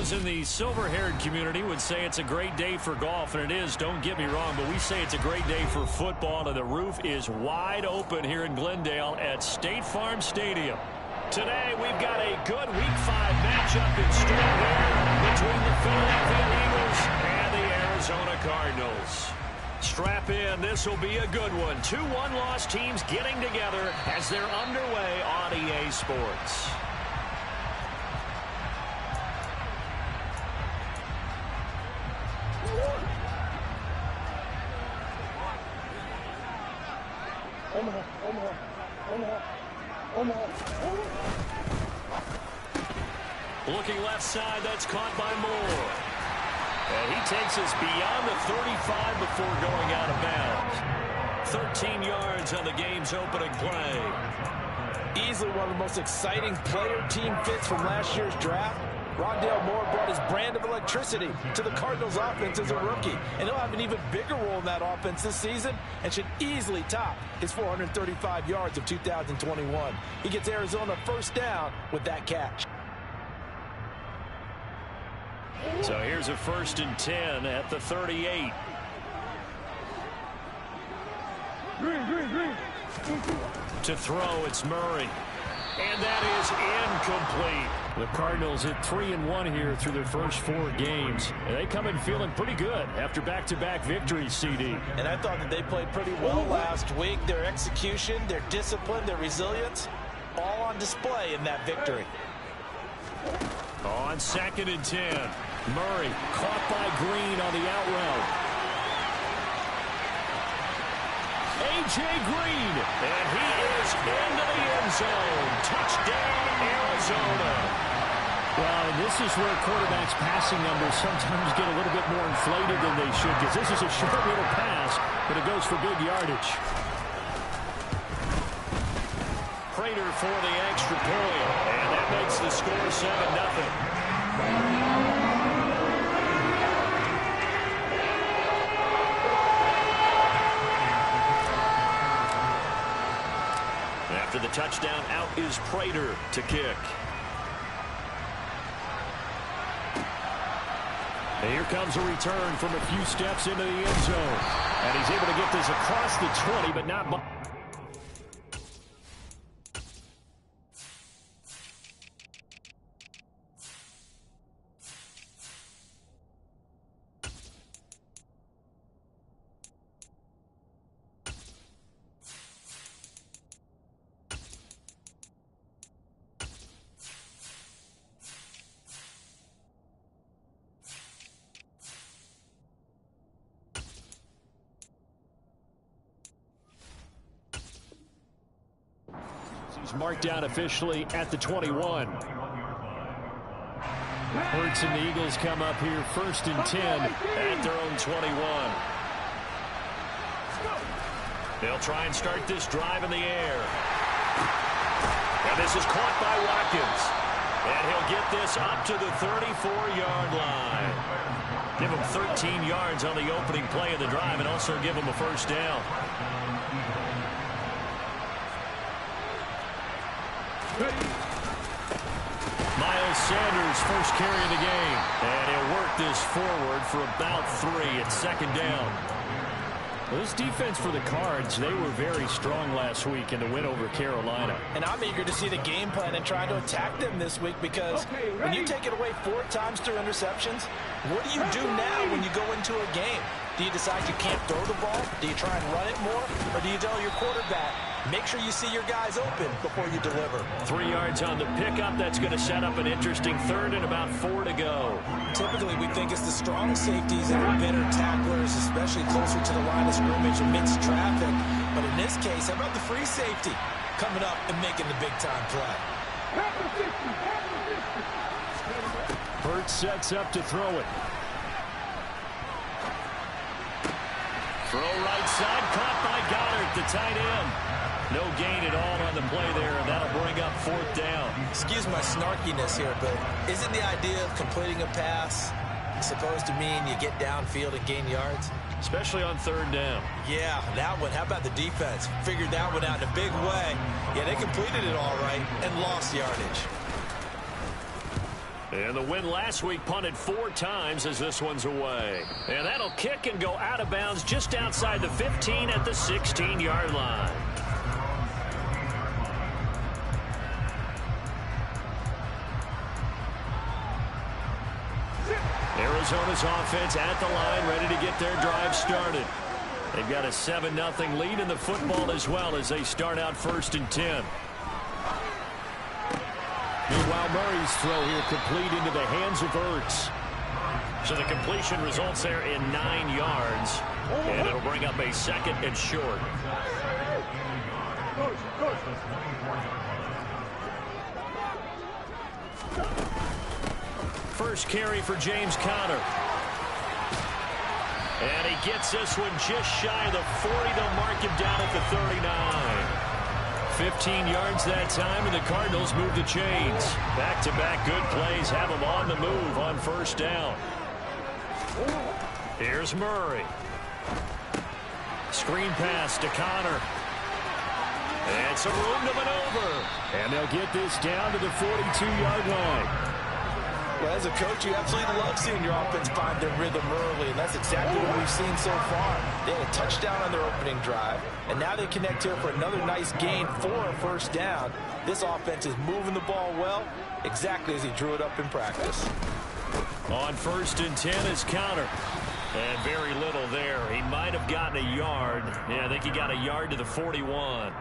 Those in the silver-haired community would say it's a great day for golf, and it is, don't get me wrong, but we say it's a great day for football, and the roof is wide open here in Glendale at State Farm Stadium. Today, we've got a good Week 5 matchup in store here between the Philadelphia Eagles and the Arizona Cardinals. Strap in, this will be a good one. Two one-loss teams getting together as they're underway on EA Sports. Looking left side, that's caught by Moore. And he takes us beyond the 35 before going out of bounds. 13 yards on the game's opening play. Easily one of the most exciting player-team fits from last year's draft. Rondale Moore brought his brand of electricity to the Cardinals offense as a rookie. And he'll have an even bigger role in that offense this season and should easily top his 435 yards of 2021. He gets Arizona first down with that catch. So here's a 1st and 10 at the 38. To throw, it's Murray. And that is incomplete. The Cardinals at 3-1 here through their first 4 games. And they come in feeling pretty good after back-to-back victories, CD. And I thought that they played pretty well last week. Their execution, their discipline, their resilience, all on display in that victory. On 2nd and 10, Murray caught by Green on the out route. A.J. Green, and he is into the end zone. Touchdown, Arizona. Well, this is where quarterbacks' passing numbers sometimes get a little bit more inflated than they should, because this is a short little pass, but it goes for big yardage. Prater for the extra point, and that makes the score 7-0. After the touchdown, out is Prater to kick. And here comes a return from a few steps into the end zone. And he's able to get this across the 20, but not much. He's marked down officially at the 21. Hurts and the Eagles come up here 1st and 10 at their own 21. They'll try and start this drive in the air. And this is caught by Watkins. And he'll get this up to the 34-yard line. Give him 13 yards on the opening play of the drive and also give him a first down. Miles Sanders first carry of the game. And he'll work this forward for about 3 at 2nd down. Well, this defense for the Cards, they were very strong last week in the win over Carolina. And I'm eager to see the game plan and try to attack them this week because when you take it away 4 times through interceptions, what do you do now when you go into a game? Do you decide you can't throw the ball? Do you try and run it more? Or do you tell your quarterback, make sure you see your guys open before you deliver? 3 yards on the pickup. That's going to set up an interesting 3rd and about 4 to go. Typically, we think it's the strong safeties that are better tacklers, especially closer to the line of scrimmage amidst traffic. But in this case, how about the free safety coming up and making the big-time play? Hurts sets up to throw it. Throw right side, caught by Goddard, the tight end. No gain at all on the play there, and that'll bring up 4th down. Excuse my snarkiness here, but isn't the idea of completing a pass supposed to mean you get downfield and gain yards? Especially on 3rd down. Yeah, that one. How about the defense? Figured that one out in a big way. Yeah, they completed it all right and lost yardage. And the win last week punted 4 times as this one's away. And that'll kick and go out of bounds just outside the 15 at the 16-yard line. Arizona's offense at the line, ready to get their drive started. They've got a 7-0 lead in the football as well as they start out 1st and 10. Meanwhile, Murray's throw here complete into the hands of Ertz. So the completion results there in 9 yards. And it'll bring up a 2nd and short. First carry for James Conner. And he gets this one just shy of the 40. They'll mark him down at the 39. 15 yards that time, and the Cardinals move the chains. Back-to-back good plays have them on the move on 1st down. Here's Murray. Screen pass to Conner. And some room to maneuver. And they'll get this down to the 42-yard line. Well, as a coach, you absolutely love seeing your offense find their rhythm early, and that's exactly what we've seen so far. They had a touchdown on their opening drive, and now they connect here for another nice gain for a 1st down. This offense is moving the ball well, exactly as he drew it up in practice. On 1st and 10 is Conner. And very little there. He might have gotten a yard. Yeah, I think he got a yard to the 41.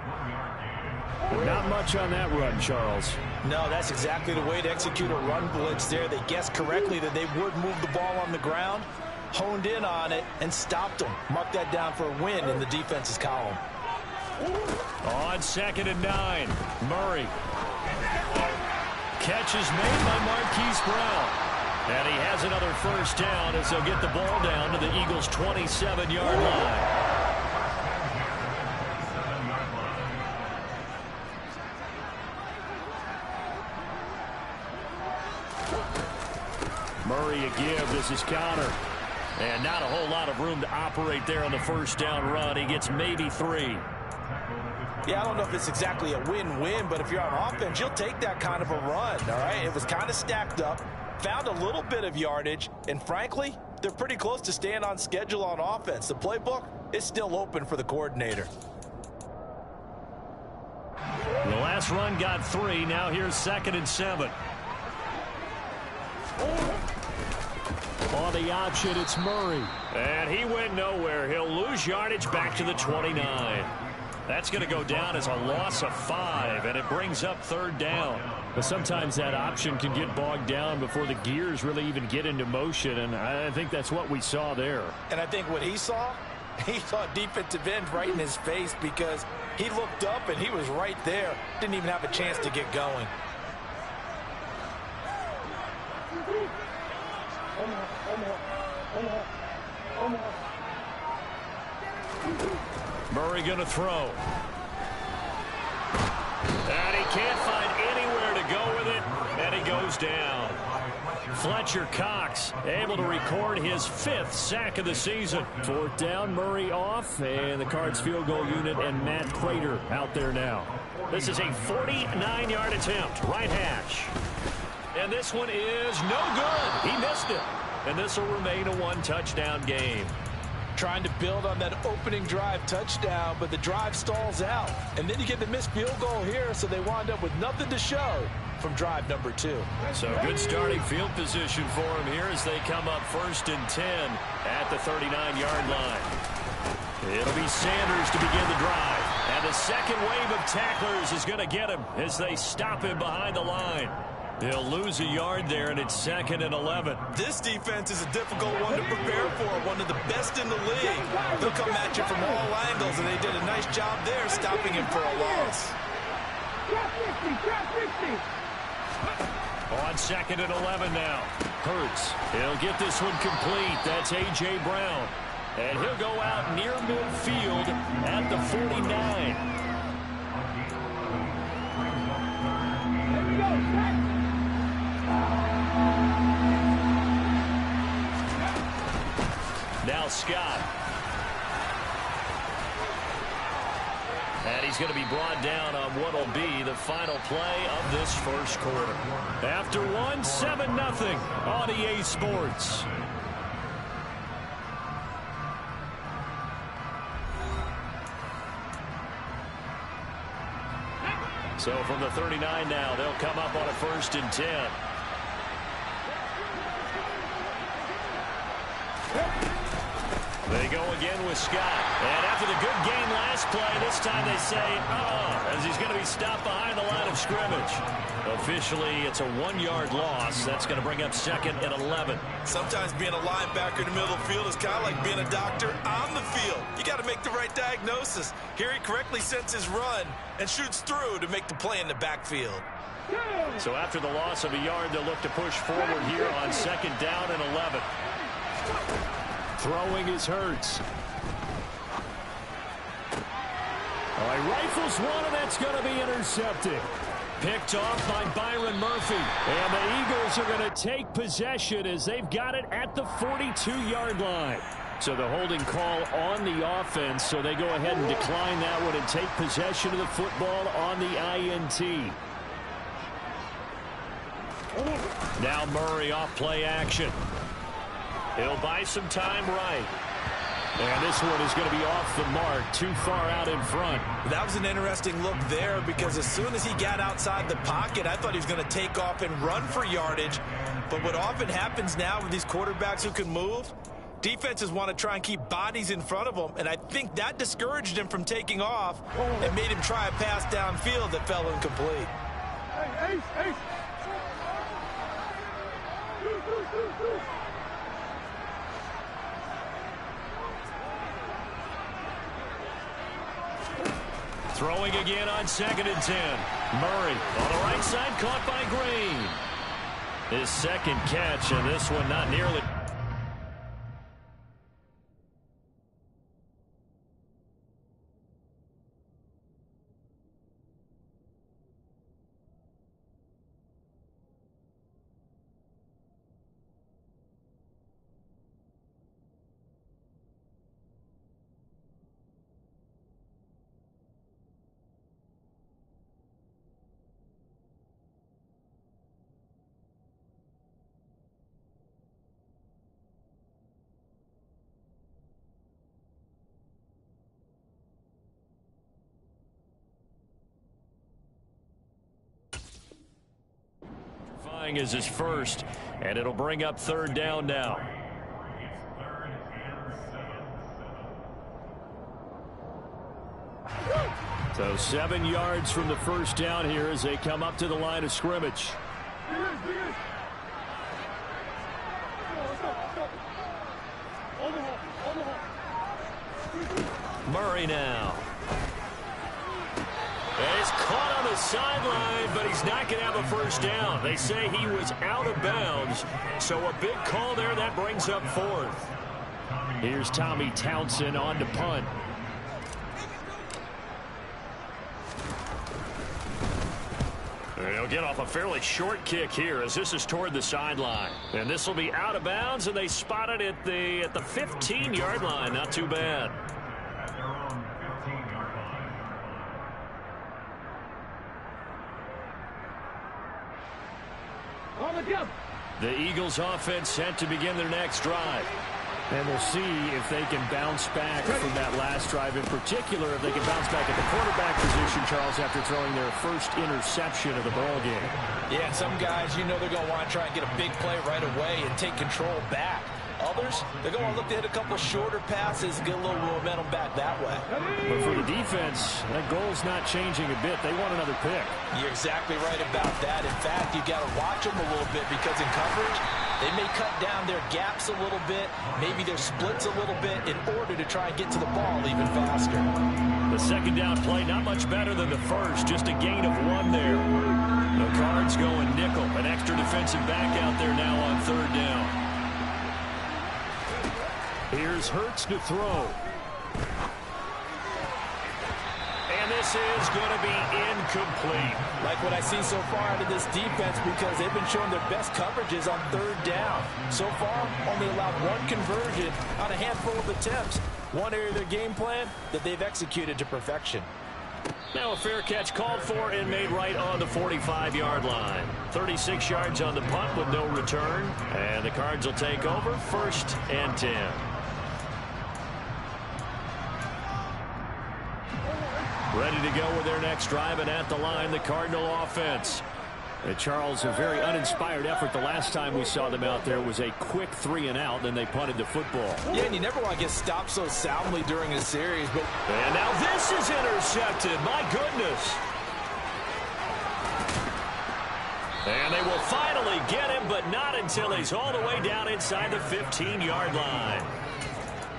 Not much on that run, Charles. No, that's exactly the way to execute a run blitz there. They guessed correctly that they would move the ball on the ground, honed in on it, and stopped them. Mark that down for a win in the defense's column. On 2nd and 9, Murray. Catch is made by Marquise Brown. And he has another 1st down as they'll get the ball down to the Eagles' 27-yard line. Murray a give. This is Conner. And not a whole lot of room to operate there on the 1st down run. He gets maybe 3. Yeah, I don't know if it's exactly a win-win, but if you're on offense, you'll take that kind of a run, all right? It was kind of stacked up, found a little bit of yardage, and frankly, they're pretty close to staying on schedule on offense. The playbook is still open for the coordinator. The last run got 3. Now here's 2nd and 7. On the option, it's Murray. And he went nowhere. He'll lose yardage back to the 29. That's going to go down as a loss of 5, and it brings up 3rd down. But sometimes that option can get bogged down before the gears really even get into motion, and I think that's what we saw there. And I think what he saw defensive end right in his face because he looked up and he was right there. Didn't even have a chance to get going. Murray going to throw. And he can't find anywhere to go with it, and he goes down. Fletcher Cox able to record his 5th sack of the season. 4th down, Murray off, and the Cards field goal unit and Matt Prater out there now. This is a 49-yard attempt, right hash. And this one is no good. He missed it. And this will remain a 1-touchdown game. Trying to build on that opening drive touchdown, but the drive stalls out. And then you get the missed field goal here, so they wind up with nothing to show from drive number 2. So good starting field position for him here as they come up 1st and 10 at the 39-yard line. It'll be Sanders to begin the drive. And the second wave of tacklers is going to get him as they stop him behind the line. He'll lose a yard there, and it's 2nd and 11. This defense is a difficult one to prepare for, one of the best in the league. They'll come at you from all angles, and they did a nice job there stopping him for a loss. On 2nd and 11 now. Hurts. He'll get this one complete. That's A.J. Brown. And he'll go out near midfield at the 49. Now Scott. And he's he's going to be brought down on what will be the final play of this first quarter. After one, 7-0 on EA Sports. So from the 39 now, they'll come up on a 1st and 10. They go again with Scott. And after the good game last play, this time they say, as he's going to be stopped behind the line of scrimmage. Officially, it's a 1-yard loss. That's going to bring up 2nd and 11. Sometimes being a linebacker in the middle of the field is kind of like being a doctor on the field. You got to make the right diagnosis. Here he correctly sets his run and shoots through to make the play in the backfield. So after the loss of a yard, they'll look to push forward here on 2nd down and 11. Throwing is Hurts. All right, rifles one, and that's going to be intercepted. Picked off by Byron Murphy. And the Eagles are going to take possession as they've got it at the 42-yard line. So the holding call on the offense, so they go ahead and decline that one and take possession of the football on the INT. Now Murray off play action. He'll buy some time right. And this one is going to be off the mark, too far out in front. That was an interesting look there because as soon as he got outside the pocket, I thought he was going to take off and run for yardage. But what often happens now with these quarterbacks who can move, defenses want to try and keep bodies in front of them, and I think that discouraged him from taking off and made him try a pass downfield that fell incomplete. Hey. Throwing again on 2nd and 10. Murray on the right side, caught by Green. His 2nd catch, and this one not nearly. Is his first, and it'll bring up 3rd down now. So 7 yards from the 1st down here as they come up to the line of scrimmage. Murray now. He's caught on the sideline, but he's not going to have a 1st down. They say he was out of bounds, so a big call there that brings up 4th. Here's Tommy Townsend on to punt. They'll get off a fairly short kick here as this is toward the sideline. And this will be out of bounds, and they spot it at the 15-yard line. Not too bad. The Eagles offense set to begin their next drive. And we'll see if they can bounce back from that last drive. In particular, if they can bounce back at the quarterback position, Charles, after throwing their first interception of the ball game. Yeah, some guys, they're going to want to try and get a big play right away and take control back. Others, they're going to look to hit a couple shorter passes, get a little momentum back that way. But for the defense, that goal's not changing a bit. They want another pick. You're exactly right about that. In fact, you got to watch them a little bit because in coverage, they may cut down their gaps a little bit, maybe their splits a little bit in order to try and get to the ball even faster. The 2nd down play, not much better than the first, just a gain of 1 there. The Cards going nickel, an extra defensive back out there now on 3rd down. Here's Hurts to throw. And this is going to be incomplete. Like what I see so far out of this defense because they've been showing their best coverages on 3rd down. So far, only allowed 1 conversion on a handful of attempts. One area of their game plan that they've executed to perfection. Now a fair catch called for and made right on the 45-yard line. 36 yards on the punt with no return. And the Cards will take over 1st and 10. Ready to go with their next drive, and at the line, the Cardinal offense. And Charles, a very uninspired effort the last time we saw them out there was a quick 3-and-out, then they punted the football. Yeah, and you never want to get stopped so soundly during a series. And now this is intercepted. My goodness. And they will finally get him, but not until he's all the way down inside the 15-yard line.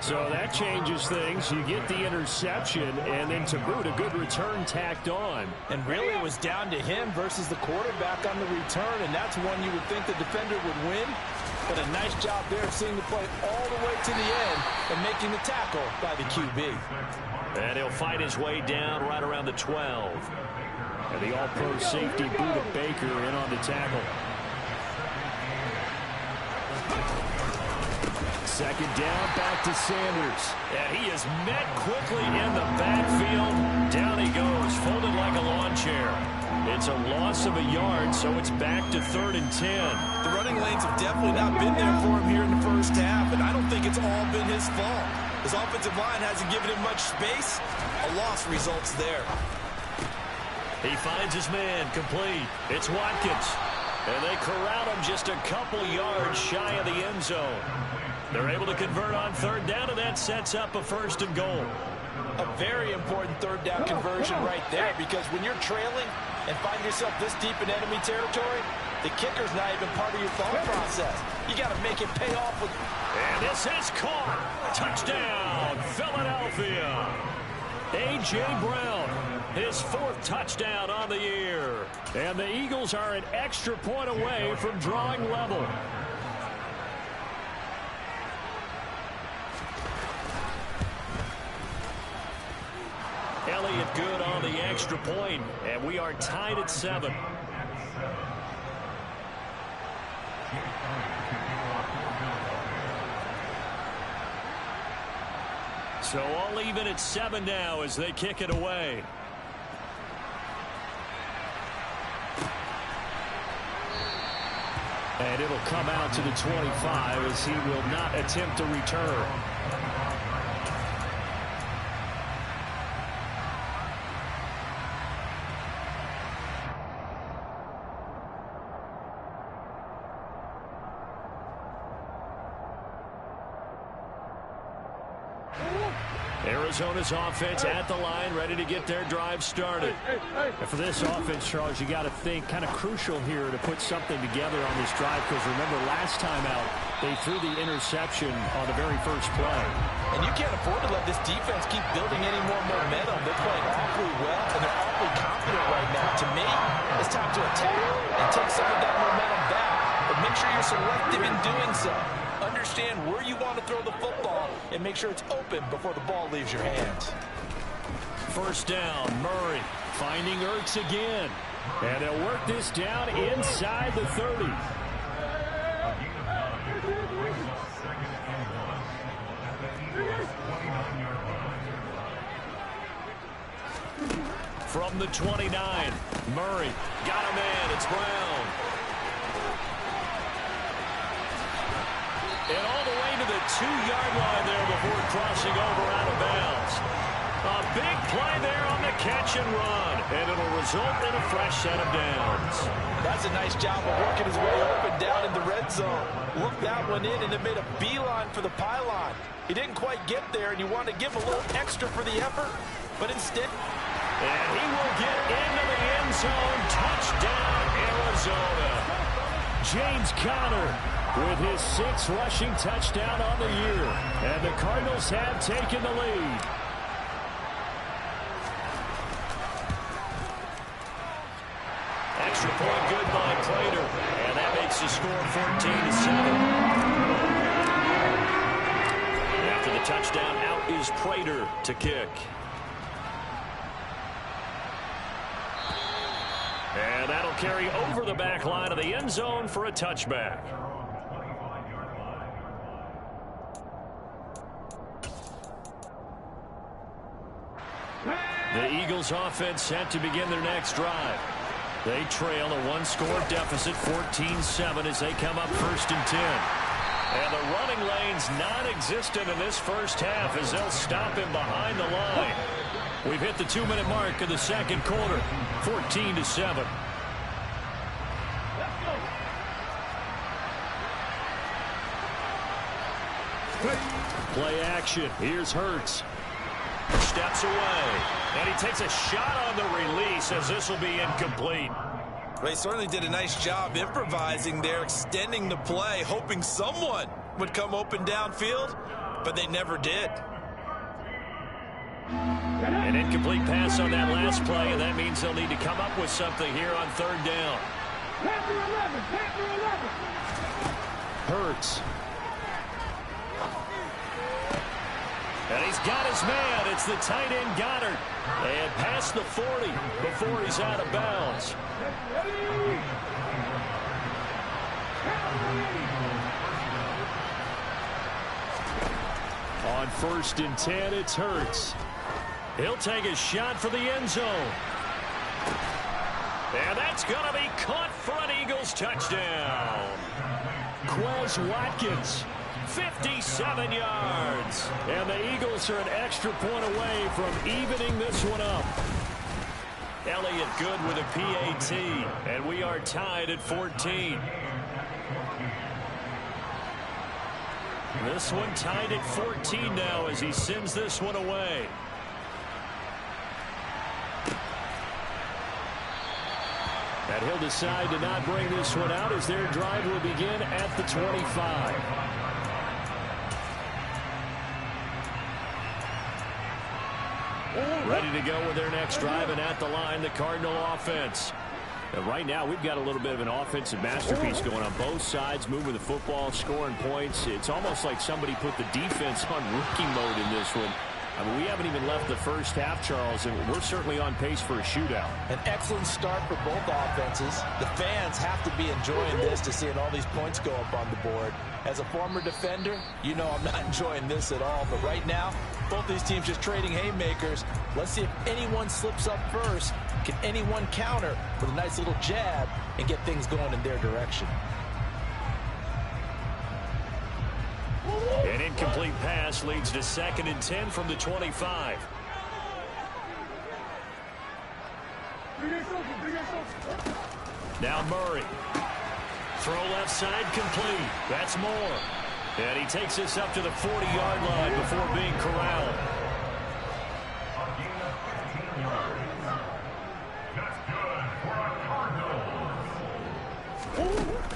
So that changes things. You get the interception, and then to boot, a good return tacked on. And really, it was down to him versus the quarterback on the return, and that's one you would think the defender would win. But a nice job there of seeing the play all the way to the end and making the tackle by the QB. And he'll fight his way down right around the 12. And the all-pro safety Buda Baker in on the tackle. Second down, back to Sanders. And he is met quickly in the backfield. Down he goes, folded like a lawn chair. It's a loss of a yard, so it's back to 3rd and 10. The running lanes have definitely not been there for him here in the first half, and I don't think it's all been his fault. His offensive line hasn't given him much space. A loss results there. He finds his man complete. It's Watkins. And they corral him just a couple yards shy of the end zone. They're able to convert on 3rd down, and that sets up a 1st and goal. A very important 3rd down conversion right there, because when you're trailing and find yourself this deep in enemy territory, the kicker's not even part of your thought process. You got to make it pay off with. And this is caught. Touchdown, Philadelphia. A.J. Brown, his 4th touchdown on the year. And the Eagles are an extra point away from drawing level. Elliott good on the extra point, and we are tied at 7. So all even at 7 now as they kick it away. And it'll come out to the 25 as he will not attempt to return. Arizona's offense at the line, ready to get their drive started. And for this offense, Charles, you got to think kind of crucial here to put something together on this drive, because remember last time out they threw the interception on the very first play. And you can't afford to let this defense keep building any more momentum. They're playing awfully well, and they're awfully confident right now. To me, it's time to attack and take some of that momentum back. But make sure you're selective in doing so. Understand where you want to throw the football and make sure it's open before the ball leaves your hands. 1st down, Murray finding Ertz again. And they'll work this down inside the 30. From the 29, Murray got a man. It's Brown. And all the way to the 2-yard line there before crossing over out of bounds. A big play there on the catch and run. And it'll result in a fresh set of downs. That's a nice job of working his way open down in the red zone. Looked that one in and it made a beeline for the pylon. He didn't quite get there, and you want to give him a little extra for the effort, but instead. And he will get into the end zone. Touchdown, Arizona. James Conner with his 6th rushing touchdown on the year. And the Cardinals have taken the lead. Extra point good by Prater. And that makes the score 14-7. After the touchdown, out is Prater to kick. And that'll carry over the back line of the end zone for a touchback. The Eagles offense set to begin their next drive. They trail a one-score deficit, 14-7, as they come up 1st and 10. And the running lane's non-existent in this first half as they'll stop him behind the line. We've hit the 2-minute mark of the second quarter, 14-7. Play action. Here's Hurts. Steps away. And he takes a shot on the release as this will be incomplete. They certainly did a nice job improvising there, extending the play, hoping someone would come open downfield, but they never did. An incomplete pass on that last play, and that means they'll need to come up with something here on 3rd down. Hurts. And he's got his man. It's the tight end Goddard. And past the 40 before he's out of bounds. On 1st and 10, it's Hurts. He'll take a shot for the end zone. And that's going to be caught for an Eagles touchdown. Quez Watkins, 57 yards. And the Eagles are an extra point away from evening this one up. Elliott good with a PAT. And we are tied at 14. This one tied at 14 now as he sends this one away. And he'll decide to not bring this one out as their drive will begin at the 25. Ready to go with their next drive, and at the line, the Cardinal offense. And right now, we've got a little bit of an offensive masterpiece going on both sides, moving the football, scoring points. It's almost like somebody put the defense on rookie mode in this one. I mean, we haven't even left the first half, Charles, and we're certainly on pace for a shootout. An excellent start for both offenses. The fans have to be enjoying this to seeing all these points go up on the board. As a former defender, you know I'm not enjoying this at all. But right now, both these teams just trading haymakers. Let's see if anyone slips up first. Can anyone counter with a nice little jab and get things going in their direction? An incomplete pass leads to 2nd and 10 from the 25. Now Murray. Throw left side complete. That's Moore. And he takes this up to the 40-yard line before being corralled.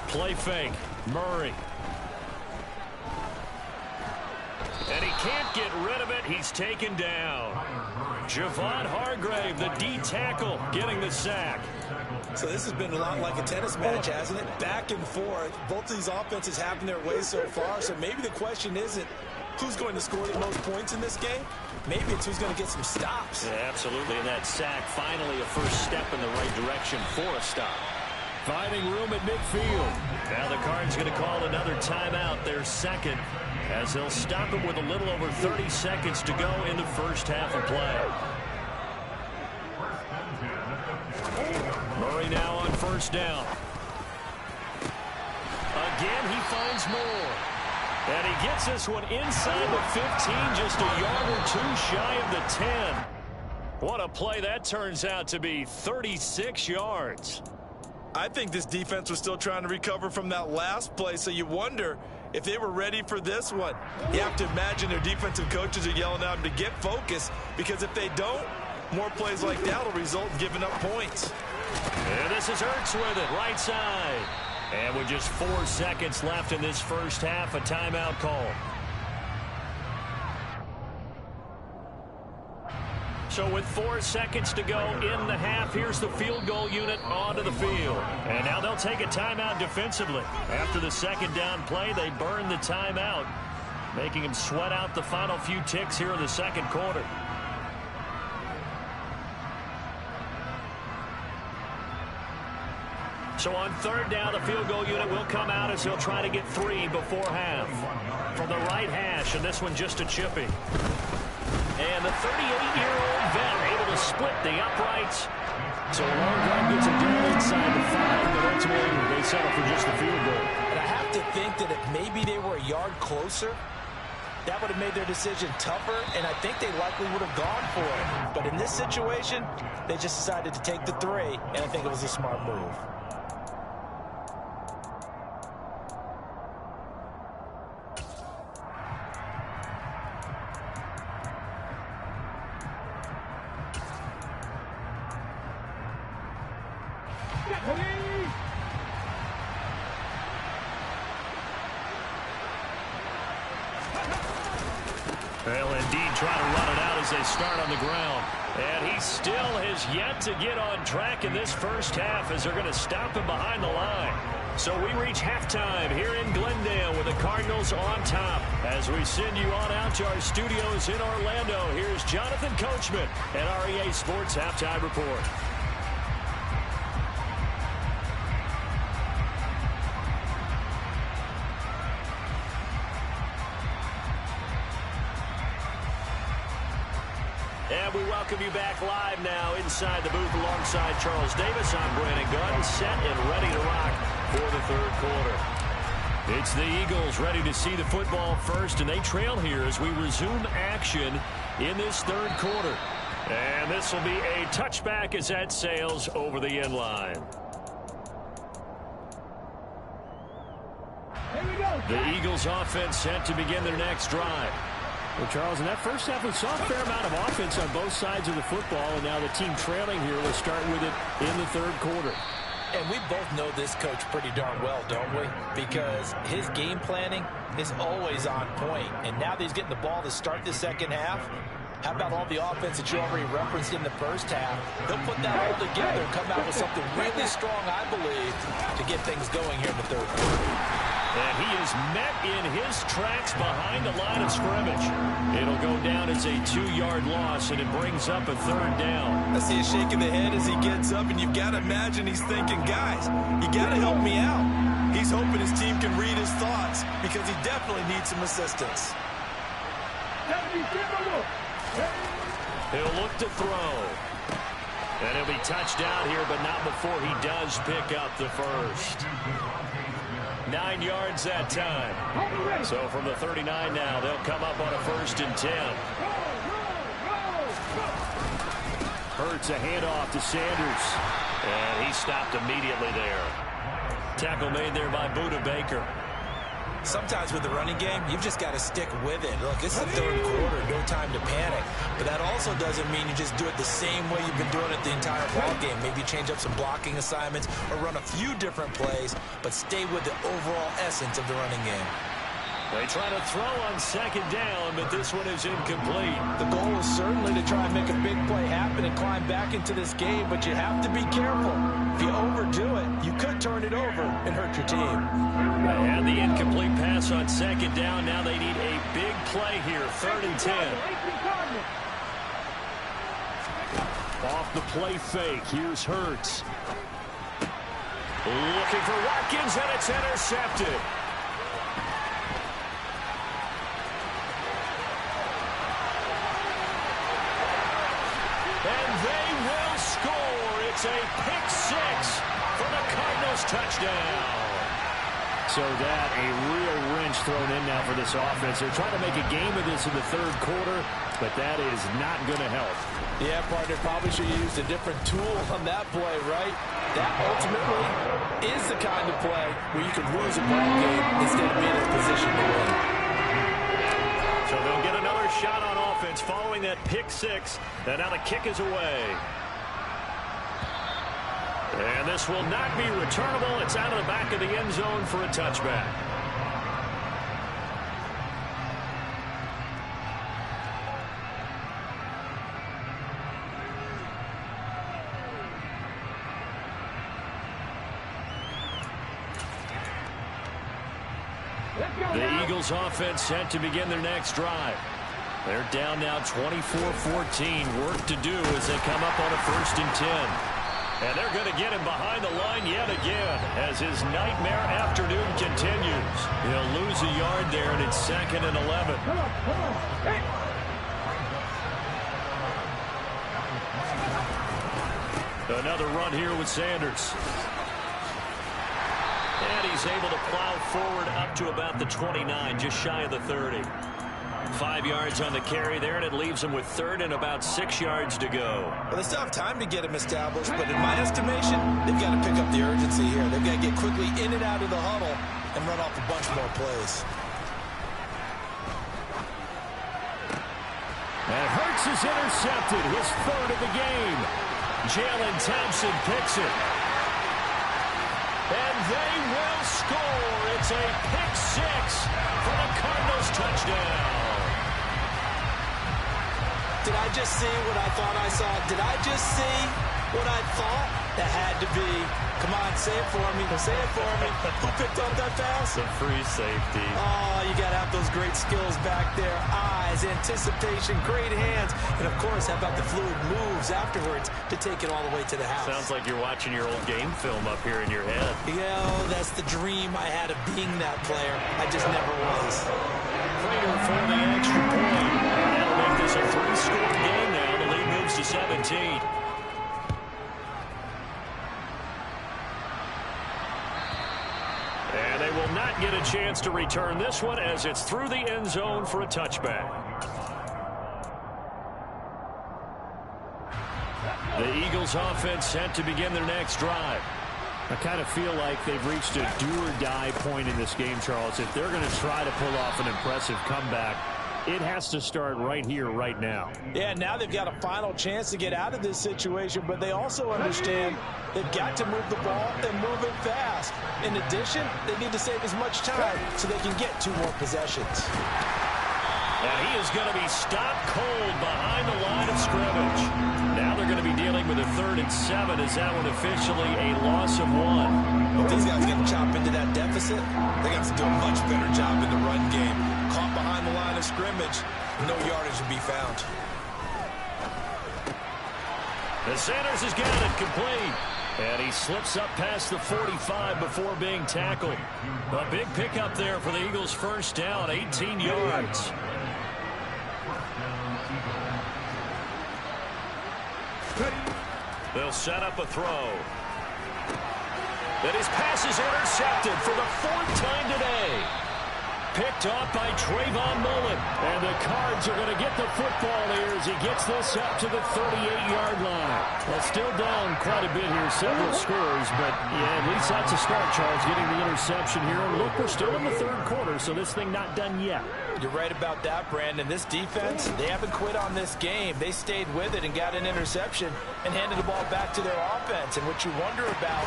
Play fake. Murray. And he can't get rid of it. He's taken down. Javon Hargrave, the D tackle, getting the sack. So this has been a lot like a tennis match, hasn't it? Back and forth. Both of these offenses having their way so far. So maybe the question isn't who's going to score the most points in this game. Maybe it's who's going to get some stops. Yeah, absolutely. And that sack, finally a first step in the right direction for a stop. Finding room at midfield. Now the Cards going to call another timeout, their second, as they'll stop him with a little over 30 seconds to go in the first half of play. Murray now on 1st down. Again, he finds Moore. And he gets this one inside the 15, just a yard or two shy of the 10. What a play that turns out to be, 36 yards. I think this defense was still trying to recover from that last play, so you wonder if they were ready for this one. You have to imagine their defensive coaches are yelling at them to get focused, because if they don't, more plays like that will result in giving up points. And this is Hurts with it, right side. And with just 4 seconds left in this first half, a timeout call. So with 4 seconds to go in the half, here's the field goal unit onto the field. And now they'll take a timeout defensively. After the second down play, they burn the timeout, making them sweat out the final few ticks here in the second quarter. So on 3rd down, the field goal unit will come out as he'll try to get 3 before half. From the right hash, and this one just a chippy. And the 38-year-old vet able to split the uprights. So a long drive gets them down inside the 5, but ultimately they settle for just a field goal. And I have to think that if maybe they were a yard closer, that would have made their decision tougher, and I think they likely would have gone for it. But in this situation, they just decided to take the 3, and I think it was a smart move. They'll indeed try to run it out as they start on the ground. And he still has yet to get on track in this first half as they're going to stop him behind the line. So we reach halftime here in Glendale with the Cardinals on top. As we send you on out to our studios in Orlando, here's Jonathan Coachman at REA Sports Halftime Report. And we welcome you back live now inside the booth alongside Charles Davis. I'm Brandon Gunn, set and ready to rock for the third quarter. It's the Eagles ready to see the football first, and they trail here as we resume action in this third quarter. And this will be a touchback as that sails over the end line. The Eagles offense set to begin their next drive. Well, Charles, in that first half, we saw a fair amount of offense on both sides of the football, and now the team trailing here will start with it in the third quarter. And we both know this coach pretty darn well, don't we? Because his game planning is always on point. And now that he's getting the ball to start the second half, how about all the offense that you already referenced in the first half? He'll put that all together and come out with something really strong, I believe, to get things going here in the third quarter. And he is met in his tracks behind the line of scrimmage. It'll go down as a 2-yard loss, and it brings up a third down. I see a shake of the head as he gets up, and you've got to imagine he's thinking, guys, you got to help me out. He's hoping his team can read his thoughts because he definitely needs some assistance. He'll look to throw. And he'll be touched down here, but not before he does pick up the first. 9 yards that time. So from the 39 now, they'll come up on a 1st and 10. Hurts a handoff to Sanders. And he stopped immediately there. Tackle made there by Budda Baker. Sometimes with the running game, you've just got to stick with it. Look, it's the third quarter, no time to panic. But that also doesn't mean you just do it the same way you've been doing it the entire ball game. Maybe change up some blocking assignments or run a few different plays, but stay with the overall essence of the running game. They try to throw on 2nd down, but this one is incomplete. The goal is certainly to try and make a big play happen and climb back into this game, but you have to be careful. If you overdo it, you could turn it over and hurt your team. And the incomplete pass on 2nd down. Now they need a big play here, 3rd and 10. Off the play fake, here's Hurts. Looking for Watkins, and it's intercepted. And they will score. It's a pick 6 for the Cardinals touchdown. So that a real wrench thrown in now for this offense. They're trying to make a game of this in the third quarter, but that is not going to help. Yeah, partner, probably should have used a different tool on that play, right? That ultimately is the kind of play where you can lose a ball game instead of being in a position to win. So they'll get another shot on offense following that pick 6, and now the kick is away. And this will not be returnable. It's out of the back of the end zone for a touchback. The Eagles offense set to begin their next drive. They're down now 24-14. Work to do as they come up on a 1st and 10. And they're going to get him behind the line yet again as his nightmare afternoon continues. He'll lose a yard there, and it's 2nd and 11. Another run here with Sanders. And he's able to plow forward up to about the 29, just shy of the 30. 5 yards on the carry there, and it leaves him with third and about 6 yards to go. Well, they still have time to get him established, but in my estimation, they've got to pick up the urgency here. They've got to get quickly in and out of the huddle and run off a bunch more plays. And Hurts is intercepted, his third of the game. Jalen Thompson picks it. And they will score. It's a pick six for the Cardinals touchdown. Did I just see what I thought I saw? Did I just see what I thought? That had to be. Come on, say it for me. Say it for me. Who picked up that pass? The free safety. Oh, you got to have those great skills back there. Eyes, anticipation, great hands. And, of course, how about the fluid moves afterwards to take it all the way to the house? Sounds like you're watching your old game film up here in your head. Yeah, that's the dream I had of being that player. I just never was. Prater for the extra point. That'll make this a 3-score game now. The lead moves to 17. And they will not get a chance to return this one as it's through the end zone for a touchback. The Eagles offense set to begin their next drive. I kind of feel like they've reached a do-or-die point in this game, Charles. If they're going to try to pull off an impressive comeback, it has to start right here, right now. Yeah, now they've got a final chance to get out of this situation, but they also understand they've got to move the ball and move it fast. In addition, they need to save as much time so they can get 2 more possessions. And he is going to be stopped cold behind the line of scrimmage. Now they're going to be dealing with a 3rd and 7. Is that one officially a loss of 1? If these guys get to chop into that deficit, they got to do a much better job in the run game. Caught behind the line of scrimmage, no yardage to be found. The Sanders has got it complete. And he slips up past the 45 before being tackled. A big pickup there for the Eagles' first down, 18 yards. They'll set up a throw. And his pass is intercepted for the 4th time today. Picked off by Trayvon Mullen. And the Cards are going to get the football here as he gets this up to the 38-yard line. Well, still down quite a bit here, several scores, but yeah, at least that's a start, Charles, getting the interception here. And look, we're still in the 3rd quarter, so this thing not done yet. You're right about that, Brandon. This defense, they haven't quit on this game. They stayed with it and got an interception and handed the ball back to their offense. And what you wonder about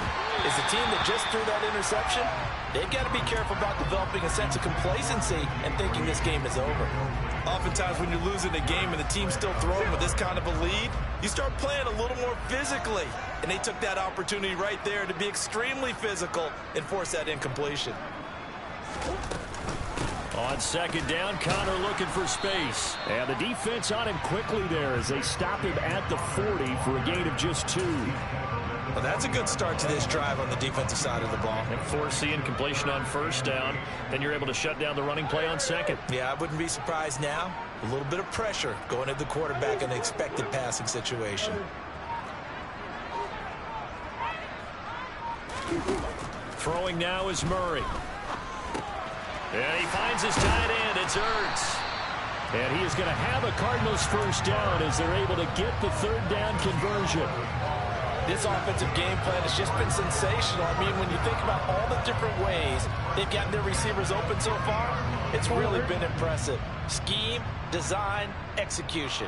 is the team that just threw that interception, they've got to be careful about developing a sense of complacency and thinking this game is over. Oftentimes when you're losing a game and the team's still throwing with this kind of a lead, you start playing a little more physically. And they took that opportunity right there to be extremely physical and force that incompletion. On 2nd down, Connor looking for space. And the defense on him quickly there as they stop him at the 40 for a gain of just 2. Well, that's a good start to this drive on the defensive side of the ball. And forcing completion on 1st down. Then you're able to shut down the running play on 2nd. Yeah, I wouldn't be surprised now. A little bit of pressure going at the quarterback in an expected passing situation. Throwing now is Murray. And he finds his tight end. It's Ertz. And he is going to have a Cardinals first down as they're able to get the 3rd down conversion. This offensive game plan has just been sensational. I mean, when you think about all the different ways they've gotten their receivers open so far, it's really been impressive. Scheme, design, execution.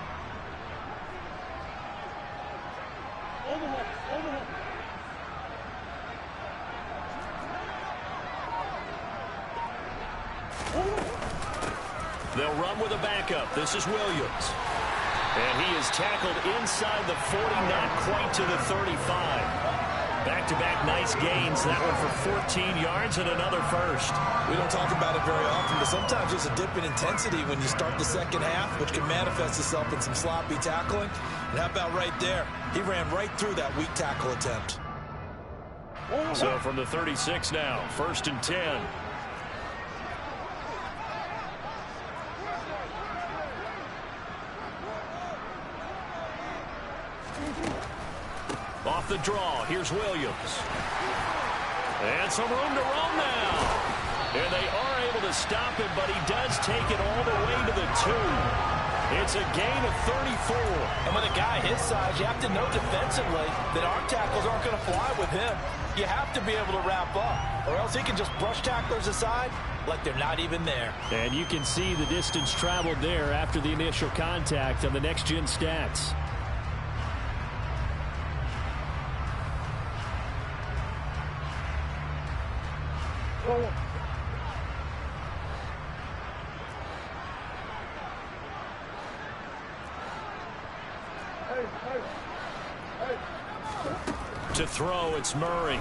They'll run with a backup. This is Williams. And he is tackled inside the 40, not quite to the 35. Back-to-back nice gains. That one for 14 yards and another first. We don't talk about it very often, but sometimes there's a dip in intensity when you start the 2nd half, which can manifest itself in some sloppy tackling. And how about right there? He ran right through that weak tackle attempt. So from the 36 now, 1st and 10. Off off the draw. Here's Williams. And some room to roam now. And they are able to stop him, but he does take it all the way to the 2. It's a gain of 34. And with a guy his size, you have to know defensively that arm tackles aren't going to fly with him. You have to be able to wrap up, or else he can just brush tacklers aside like they're not even there. And you can see the distance traveled there after the initial contact on the next-gen stats. To throw, it's Murray.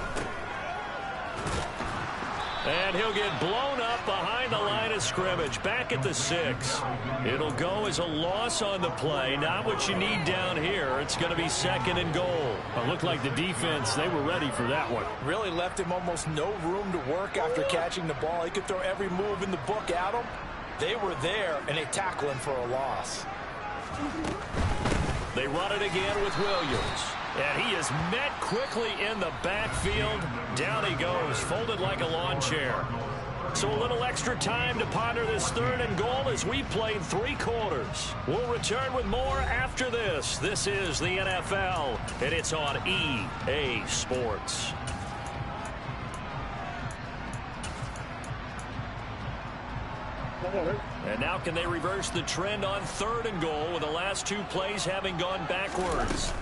And he'll get blown up behind the line of scrimmage, back at the 6. It'll go as a loss on the play. Not what you need down here. It's going to be 2nd and goal. It looked like the defense, they were ready for that one. Really left him almost no room to work after catching the ball. He could throw every move in the book at him. They were there, and they tackle him for a loss. They run it again with Williams. And he is met quickly in the backfield. Down he goes, folded like a lawn chair. So a little extra time to ponder this 3rd and goal as we played 3 quarters. We'll return with more after this. This is the NFL, and it's on EA Sports. And now can they reverse the trend on 3rd and goal with the last 2 plays having gone backwards?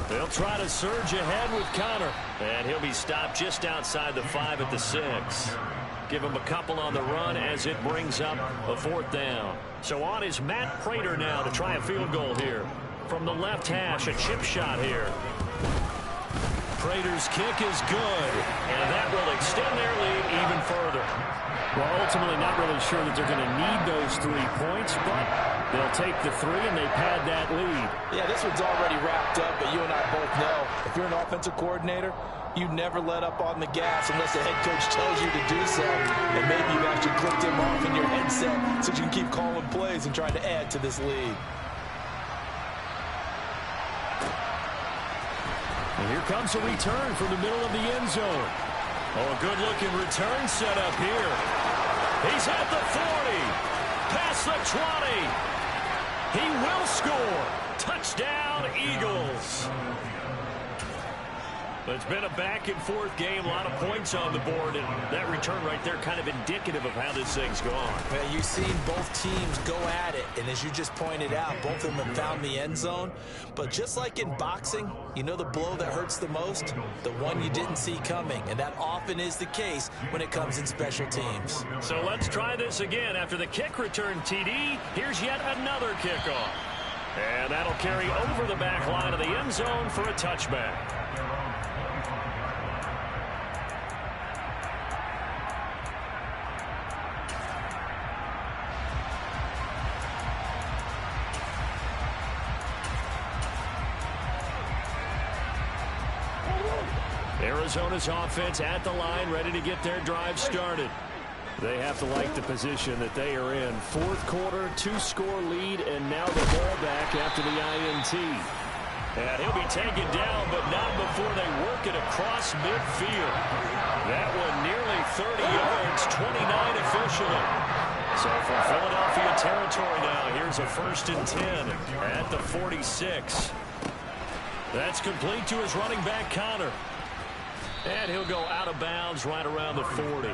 They'll try to surge ahead with Connor. And he'll be stopped just outside the 5 at the 6. Give him a couple on the run as it brings up a 4th down. So on is Matt Prater now to try a field goal here. From the left hash, a chip shot here. Prater's kick is good. And that will extend their lead even further. Well, ultimately not really sure that they're going to need those 3 points, but they'll take the 3 and they pad that lead. Yeah, this one's already wrapped up, but you and I both know if you're an offensive coordinator, you never let up on the gas unless the head coach tells you to do so. And maybe you've actually clicked him off in your headset so you can keep calling plays and trying to add to this lead. And here comes a return from the middle of the end zone. Oh, a good-looking return set up here. He's at the 40. Past the 20. He will score. Touchdown, Eagles. But it's been a back-and-forth game, a lot of points on the board, and that return right there kind of indicative of how this thing's gone. Well, you've seen both teams go at it, and as you just pointed out, both of them have found the end zone. But just like in boxing, you know the blow that hurts the most? The one you didn't see coming, and that often is the case when it comes in special teams. So let's try this again. After the kick return, TD, here's yet another kickoff. And that'll carry over the back line of the end zone for a touchback. Arizona's offense at the line, ready to get their drive started. They have to like the position that they are in. 4th quarter, 2-score lead, and now the ball back after the INT. And he'll be taken down, but not before they work it across midfield. That one nearly 30 yards, 29 officially. So from Philadelphia territory now, here's a 1st and 10 at the 46. That's complete to his running back, Connor. And he'll go out of bounds right around the 40.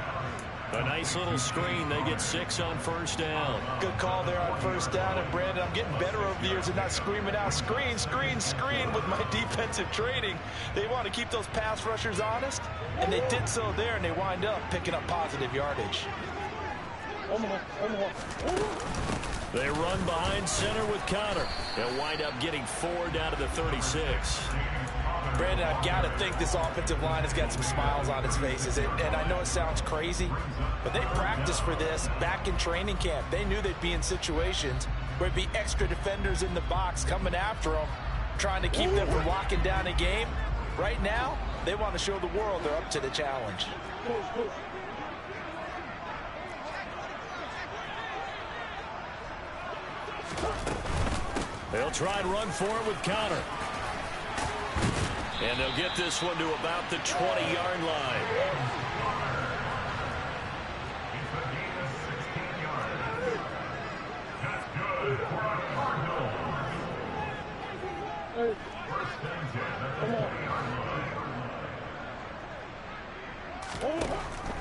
A nice little screen. They get 6 on 1st down. Good call there on 1st down. And, Brandon, I'm getting better over the years and not screaming out, screen, screen, screen with my defensive training. They want to keep those pass rushers honest, and they did so there, and they wind up picking up positive yardage. They run behind center with Connor. They'll wind up getting 4 down to the 36. Brandon, I've got to think this offensive line has got some smiles on its faces. And I know it sounds crazy, but they practiced for this back in training camp. They knew they'd be in situations where it'd be extra defenders in the box coming after them, trying to keep them from locking down a game. Right now, they want to show the world they're up to the challenge. They'll try and run for it with Connor. And they'll get this one to about the 20-yard line.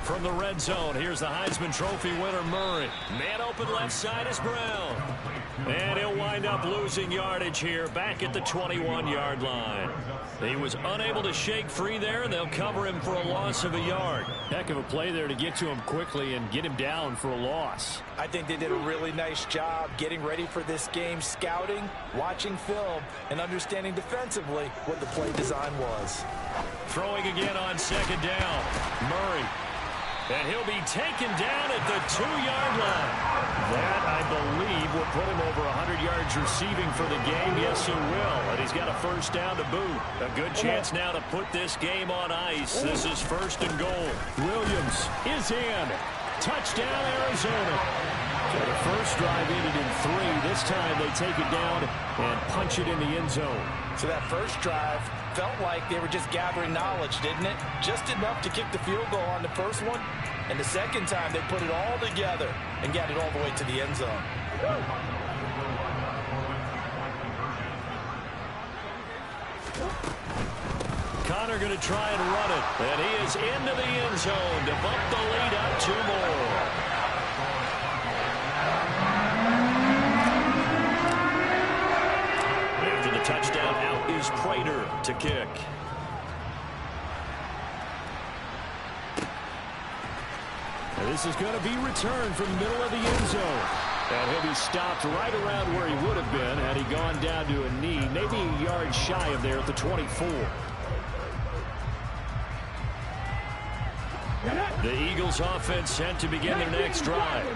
From the red zone, here's the Heisman Trophy winner, Murray. Man open left side is Brown. And he'll wind up losing yardage here back at the 21-yard line. He was unable to shake free there, and they'll cover him for a loss of a yard. Heck of a play there to get to him quickly and get him down for a loss. I think they did a really nice job getting ready for this game, scouting, watching film, and understanding defensively what the play design was. Throwing again on second down. Murray. And he'll be taken down at the 2-yard line. That, I believe, will put him over 100 yards receiving for the game. Yes, it will. And he's got a first down to boot. A good chance now to put this game on ice. This is first and goal. Williams is in. Touchdown, Arizona. So the first drive ended in 3. This time they take it down and punch it in the end zone. So that first drive felt like they were just gathering knowledge, didn't it? Just enough to kick the field goal on the first one. And the second time they put it all together and got it all the way to the end zone. Connor going to try and run it. And he is into the end zone to bump the lead up 2 more. Touchdown, out is Prater to kick. And this is going to be returned from the middle of the end zone. And he'll be stopped right around where he would have been had he gone down to a knee, maybe a yard shy of there at the 24. The Eagles offense set to begin their next drive.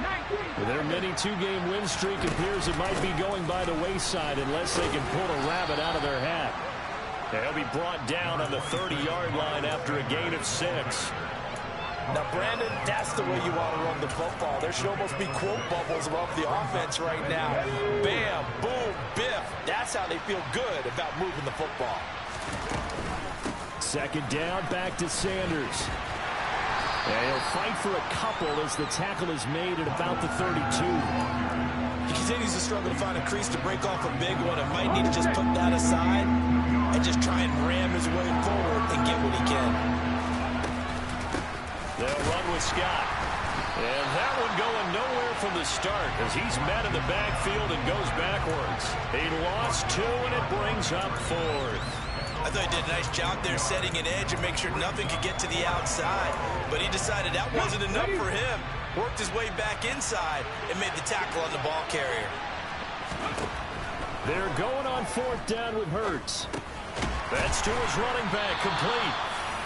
Their mini 2-game win streak appears it might be going by the wayside unless they can pull a rabbit out of their hat. They'll be brought down on the 30-yard line after a gain of 6. Now, Brandon, that's the way you want to run the football. There should almost be quote bubbles above the offense right now. Bam, boom, biff. That's how they feel good about moving the football. Second down, back to Sanders. And he'll fight for a couple as the tackle is made at about the 32. He continues to struggle to find a crease to break off a big one and might need to just put that aside and just try and ram his way forward and get what he can. They'll run with Scott. And that one going nowhere from the start as he's met in the backfield and goes backwards. He lost 2 and it brings up 4th. I thought he did a nice job there setting an edge and make sure nothing could get to the outside. But he decided that wasn't enough for him. Worked his way back inside and made the tackle on the ball carrier. They're going on 4th down with Hurts. That's to his running back, complete.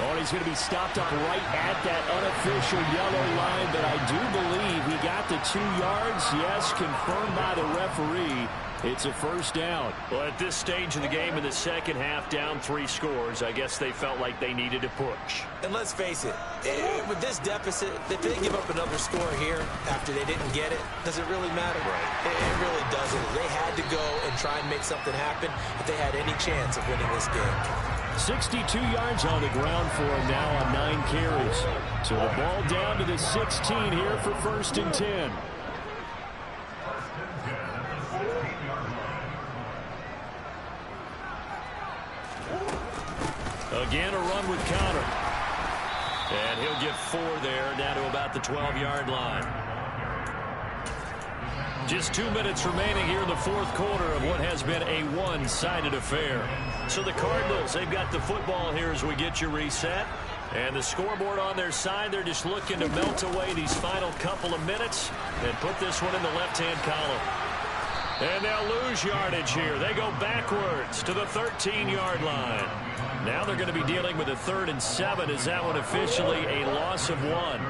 Oh, and he's going to be stopped up right at that unofficial yellow line, but I do believe he got the 2 yards. Yes, confirmed by the referee. It's a first down. Well, at this stage of the game in the second half, down 3 scores, I guess they felt like they needed to push. And let's face it, with this deficit, if they give up another score here after they didn't get it, does it really matter? Right. It really doesn't. They had to go and try and make something happen if they had any chance of winning this game. 62 yards on the ground for him now on 9 carries. So the ball down to the 16 here for 1st and 10. Again, a run with Connor. And he'll get 4 there, down to about the 12-yard line. Just 2 minutes remaining here in the 4th quarter of what has been a one-sided affair. So the Cardinals, they've got the football here as we get you reset. And the scoreboard on their side, they're just looking to melt away these final couple of minutes and put this one in the left-hand column. And they'll lose yardage here. They go backwards to the 13-yard line. Now they're going to be dealing with a 3rd and 7. Is that one officially a loss of 1?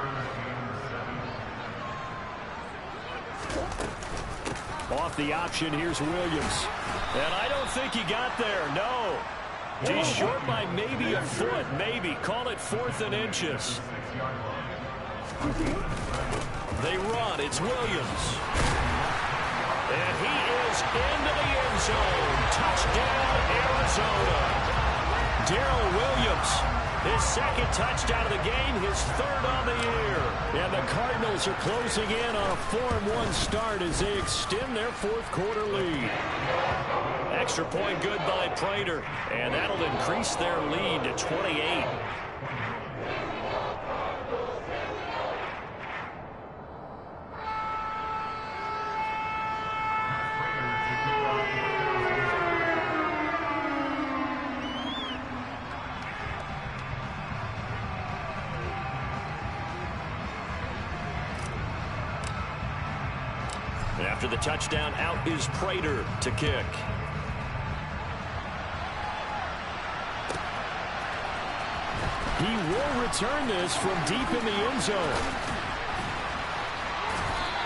Off the option, here's Williams. And I don't think he got there, no. He's short by maybe a foot, maybe. Call it 4th and inches. They run, it's Williams. And he is into the end zone. Touchdown, Arizona. Darrell Williams, his second touchdown of the game, his third on the year. And the Cardinals are closing in on a 4-1 start as they extend their fourth quarter lead. Extra point good by Prater, and that'll increase their lead to 28. After the touchdown, out is Prater to kick. He will return this from deep in the end zone.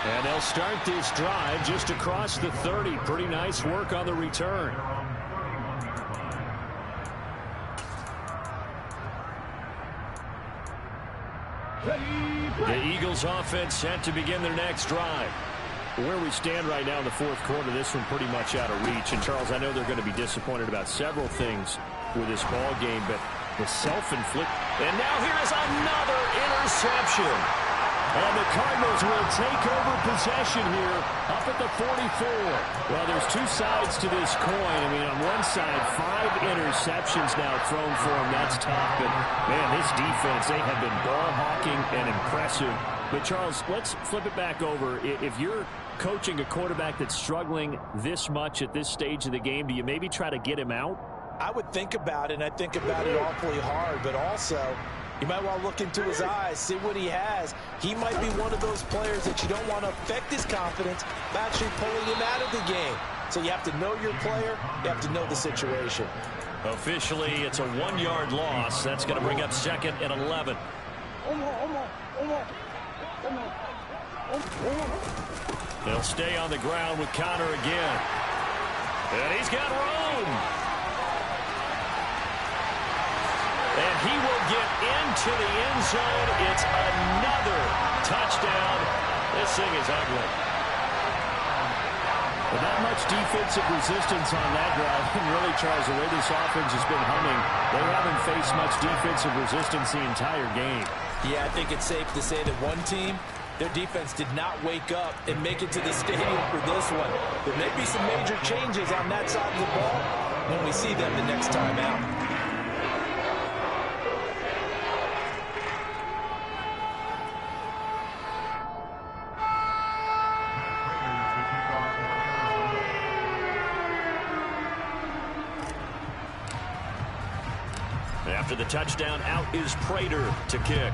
And they'll start this drive just across the 30. Pretty nice work on the return. The Eagles offense set to begin their next drive. Where we stand right now in the fourth quarter, this one pretty much out of reach. And, Charles, I know they're going to be disappointed about several things with this ball game, but the self-inflict. And now here's another interception. And the Cardinals will take over possession here up at the 44. Well, there's two sides to this coin. I mean, on one side, 5 interceptions now thrown for him. That's tough. But, man, this defense, they have been ball hawking and impressive. But, Charles, let's flip it back over. If you're coaching a quarterback that's struggling this much at this stage of the game, do you maybe try to get him out? I would think about it, and I think about it awfully hard, but also you might want to look into his eyes, see what he has. He might be one of those players that you don't want to affect his confidence by actually pulling him out of the game. So you have to know your player, you have to know the situation. Officially, it's a 1-yard loss. That's going to bring up 2nd and 11. They'll stay on the ground with Connor again. And he's got room. And he will get into the end zone. It's another touchdown. This thing is ugly. Well, not much defensive resistance on that drive. And really, Charles, the way this offense has been humming, they haven't faced much defensive resistance the entire game. Yeah, I think it's safe to say that one team, their defense did not wake up and make it to the stadium for this one. There may be some major changes on that side of the ball when we see them the next time out. After the touchdown, out is Prater to kick.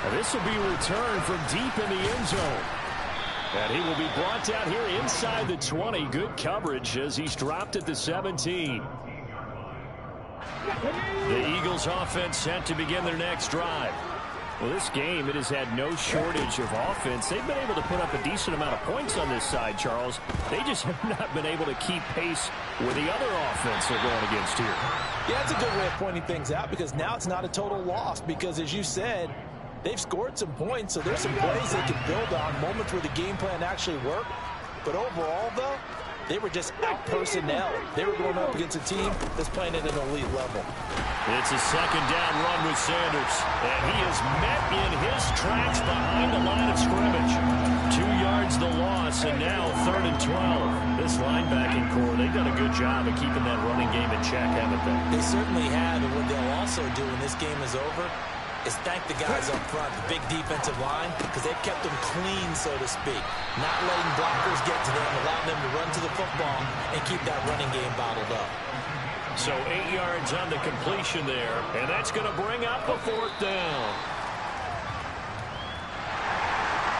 Now this will be returned from deep in the end zone. And he will be brought down here inside the 20. Good coverage as he's dropped at the 17. The Eagles offense set to begin their next drive. Well, this game, it has had no shortage of offense. They've been able to put up a decent amount of points on this side, Charles. They just have not been able to keep pace with the other offense they're going against here. Yeah, that's a good way of pointing things out because now it's not a total loss because, as you said, they've scored some points, so there's some plays they can build on, moments where the game plan actually worked. But overall, though, they were just out-personnel. They were going up against a team that's playing at an elite level. It's a second down run with Sanders. And he is met in his tracks behind the line of scrimmage. 2 yards the loss, and now 3rd and 12. This linebacking core, they've done a good job of keeping that running game in check, haven't they? They certainly have, and what they'll also do when this game is over is thank the guys up front, the big defensive line, because they've kept them clean, so to speak. Not letting blockers get to them, allowing them to run to the football and keep that running game bottled up. So 8 yards on the completion there, and that's going to bring up a 4th down.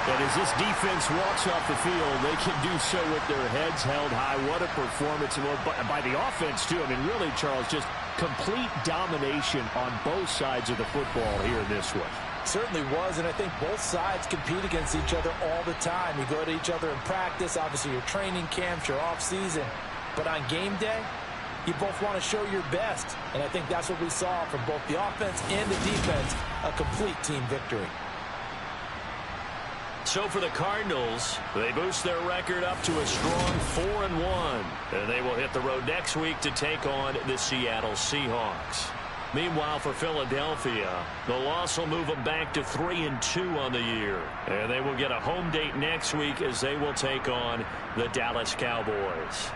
And as this defense walks off the field, they can do so with their heads held high. What a performance by the offense, too. I mean, really, Charles, just complete domination on both sides of the football here in this one. Certainly was, and I think both sides compete against each other all the time. You go to each other in practice, obviously your training camps, your off-season. But on game day, you both want to show your best. And I think that's what we saw from both the offense and the defense, a complete team victory. So for the Cardinals, they boost their record up to a strong 4-1. And they will hit the road next week to take on the Seattle Seahawks. Meanwhile, for Philadelphia, the loss will move them back to 3-2 on the year. And they will get a home date next week as they will take on the Dallas Cowboys.